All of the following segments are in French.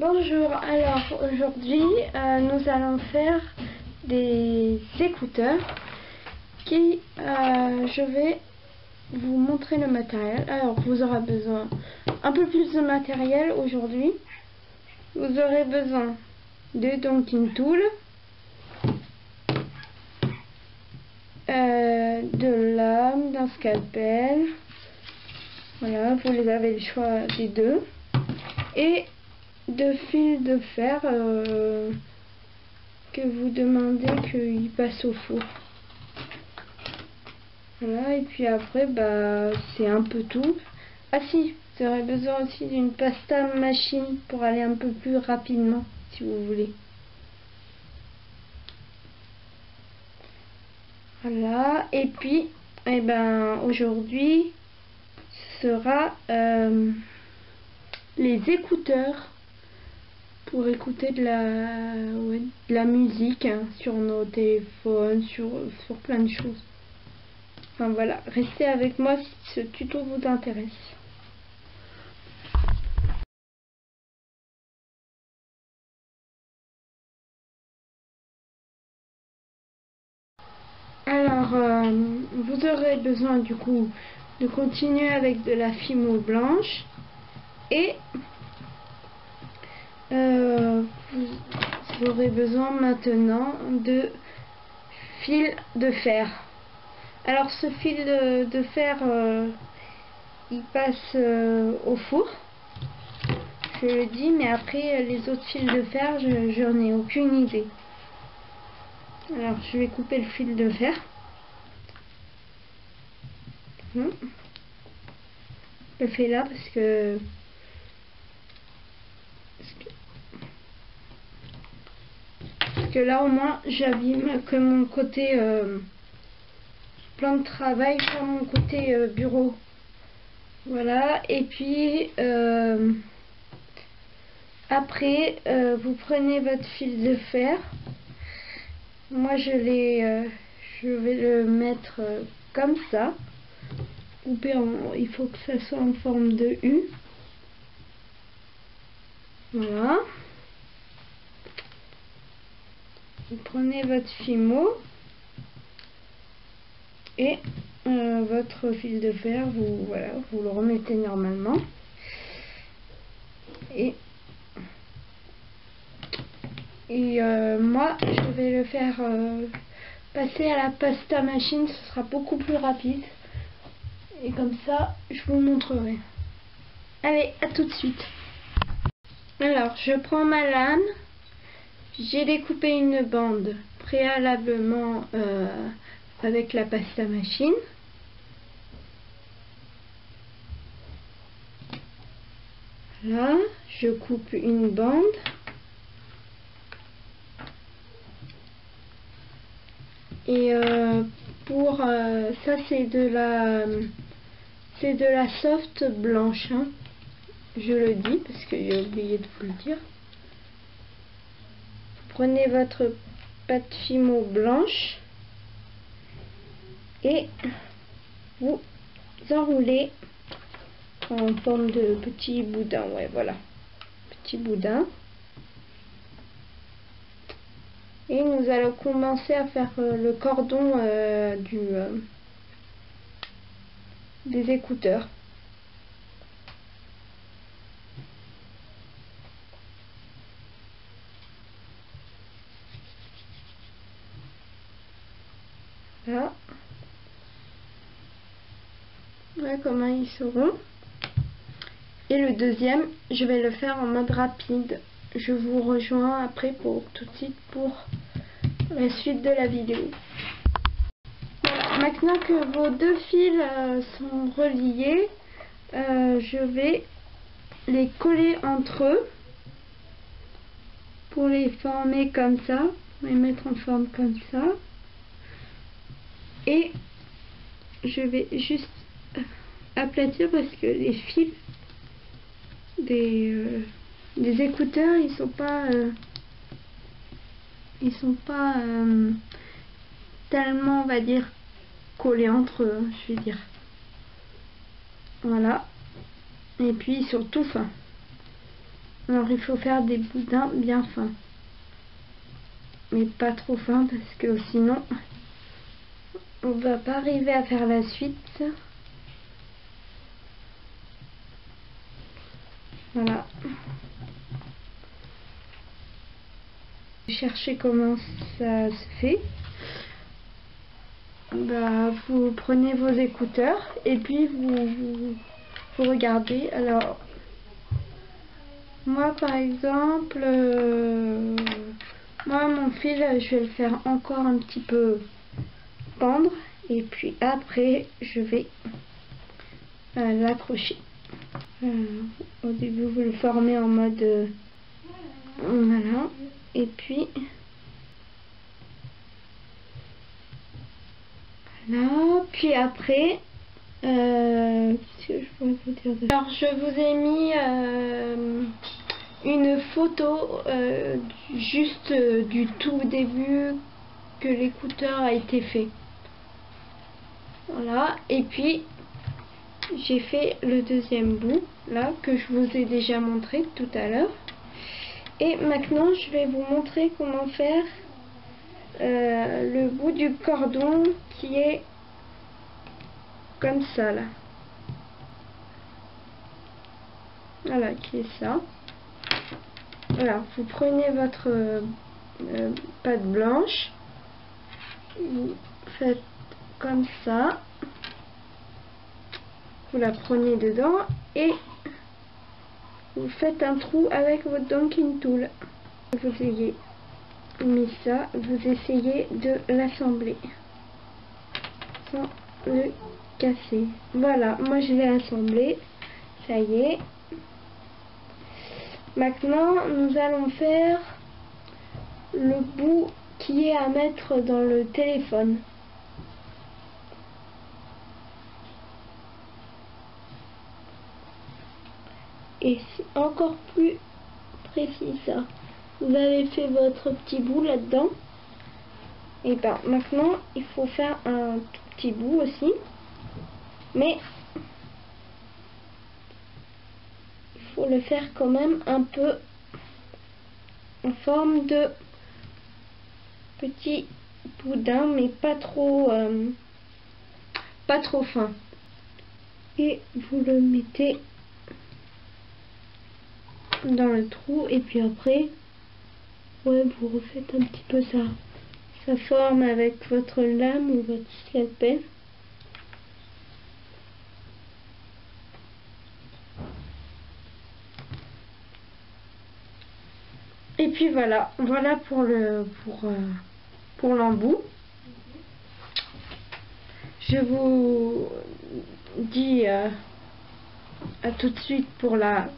Bonjour, alors aujourd'hui nous allons faire des écouteurs qui je vais vous montrer le matériel. Alors vous aurez besoin un peu plus de matériel aujourd'hui. Vous aurez besoin de donking tool, de lames, d'un scalpel, voilà, vous les avez le choix des deux, et de fil de fer que vous demandez qu'il passe au four. Voilà, et puis après c'est un peu tout. Ah si, vous aurez besoin aussi d'une pasta machine pour aller un peu plus rapidement si vous voulez. Voilà, et puis aujourd'hui ce sera les écouteurs pour écouter de la musique sur nos téléphones, sur plein de choses. Enfin voilà, restez avec moi si ce tuto vous intéresse. Alors, vous aurez besoin du coup de continuer avec de la fimo blanche et vous aurez besoin maintenant de fil de fer. Alors ce fil de fer il passe au four, je le dis, mais après les autres fils de fer j'en ai aucune idée. Alors je vais couper le fil de fer. Je le fais là parce que là au moins j'abîme que mon côté plan de travail, pas mon côté bureau. Voilà, et puis après vous prenez votre fil de fer. Moi je vais le mettre comme ça, couper il faut que ça soit en forme de U. Voilà, vous prenez votre fimo et votre fil de fer, vous le remettez normalement et moi je vais le faire passer à la pasta machine, ce sera beaucoup plus rapide et comme ça je vous montrerai. Allez, à tout de suite. Alors je prends ma lame, j'ai découpé une bande préalablement avec la pasta machine. Là, je coupe une bande. Et pour ça c'est de la soft blanche, hein. Je le dis parce que j'ai oublié de vous le dire. Prenez votre pâte fimo blanche et vous enroulez en forme de petit boudin. Ouais, voilà, petit boudin. Et nous allons commencer à faire le cordon des écouteurs. Là. Voilà comment ils seront. Et le deuxième, je vais le faire en mode rapide. Je vous rejoins après tout de suite pour la suite de la vidéo. Voilà, maintenant que vos deux fils sont reliés, je vais les coller entre eux pour les former comme ça, les mettre en forme comme ça. Et je vais juste aplatir parce que les fils des écouteurs ils sont pas tellement, on va dire, collés entre eux, je vais dire. Voilà, et puis surtout Alors il faut faire des boudins bien fins, mais pas trop fins parce que sinon on va pas arriver à faire la suite. Voilà. Cherchez comment ça se fait. Bah, vous prenez vos écouteurs et puis vous regardez. Alors moi par exemple, moi mon fil je vais le faire encore un petit peu pendre et puis après je vais l'accrocher. Au début vous le formez en mode voilà, et puis là, puis après qu'est-ce que je pourrais vous dire de... Alors je vous ai mis une photo juste du tout début que l'écouteur a été fait. Voilà, et puis j'ai fait le deuxième bout là que je vous ai déjà montré tout à l'heure. Et maintenant je vais vous montrer comment faire le bout du cordon qui est comme ça là. Voilà, qui est ça. Voilà, vous prenez votre pâte blanche, vous faites comme ça, vous la prenez dedans et vous faites un trou avec votre donking tool. Vous ayez mis ça, vous essayez de l'assembler sans le casser. Voilà, moi je l'ai assemblé, ça y est. Maintenant nous allons faire le bout qui est à mettre dans le téléphone. Et c'est encore plus précis ça. Vous avez fait votre petit bout là-dedans. Et ben maintenant il faut faire un tout petit bout aussi. Mais il faut le faire quand même un peu en forme de petit boudin, mais pas trop fin. Et vous le mettez dans le trou et puis après ouais, vous refaites un petit peu ça forme avec votre lame ou votre scalpel. Et puis voilà pour l'embout. Je vous dis à tout de suite pour la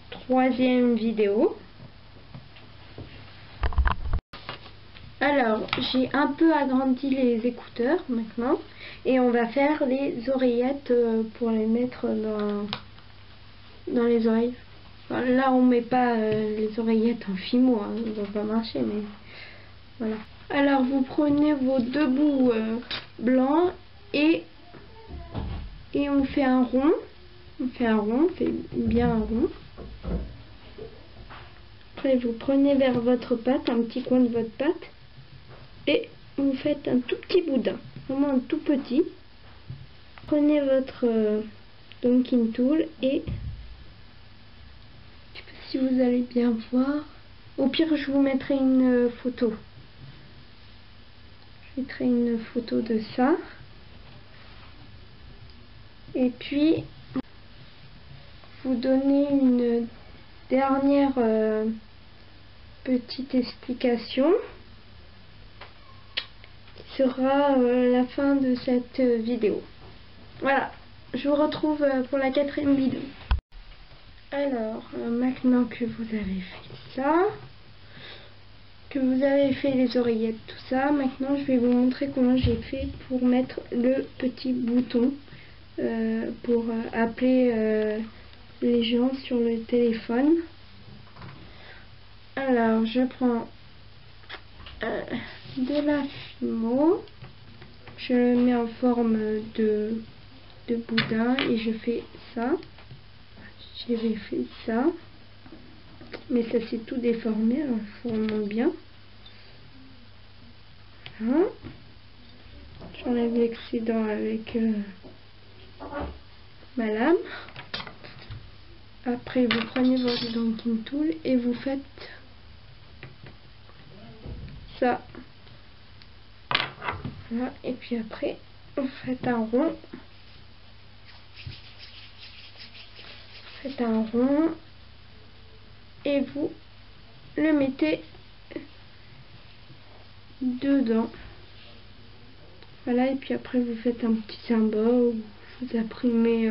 troisième vidéo. Alors j'ai un peu agrandi les écouteurs maintenant et on va faire les oreillettes pour les mettre dans les oreilles. Enfin, là on met pas les oreillettes en fimo, hein, ça va pas marcher, mais voilà. Alors vous prenez vos deux bouts blancs et on fait un rond. On fait bien un rond. Après vous prenez vers votre pâte, un petit coin de votre pâte, et vous faites un tout petit boudin, vraiment un tout petit. Prenez votre donking tool et je sais pas si vous allez bien voir. Au pire je vous mettrai une photo. Je mettrai une photo de ça. Et puis vous donnez une dernière petite explication qui sera la fin de cette vidéo. Voilà, je vous retrouve pour la quatrième vidéo. Alors, maintenant que vous avez fait ça, que vous avez fait les oreillettes, tout ça, maintenant je vais vous montrer comment j'ai fait pour mettre le petit bouton pour appeler les gens sur le téléphone. Alors je prends de la fimo, je le mets en forme de boudin et je fais ça. J'avais fait ça. Mais ça s'est tout déformé, alors il faut remonter bien. Voilà. J'enlève l'excédent avec ma lame. Après vous prenez votre donking tool et vous faites ça. Voilà. Et puis après vous faites un rond. Faites un rond et vous le mettez dedans. Voilà, et puis après vous faites un petit symbole, vous imprimez,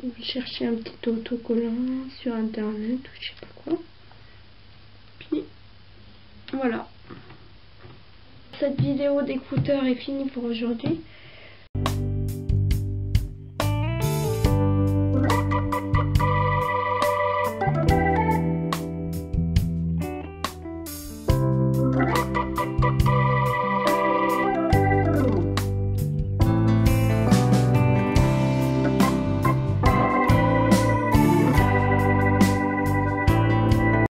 vous cherchez un petit autocollant sur internet ou je sais pas quoi. Puis voilà. Cette vidéo d'écouteur est finie pour aujourd'hui.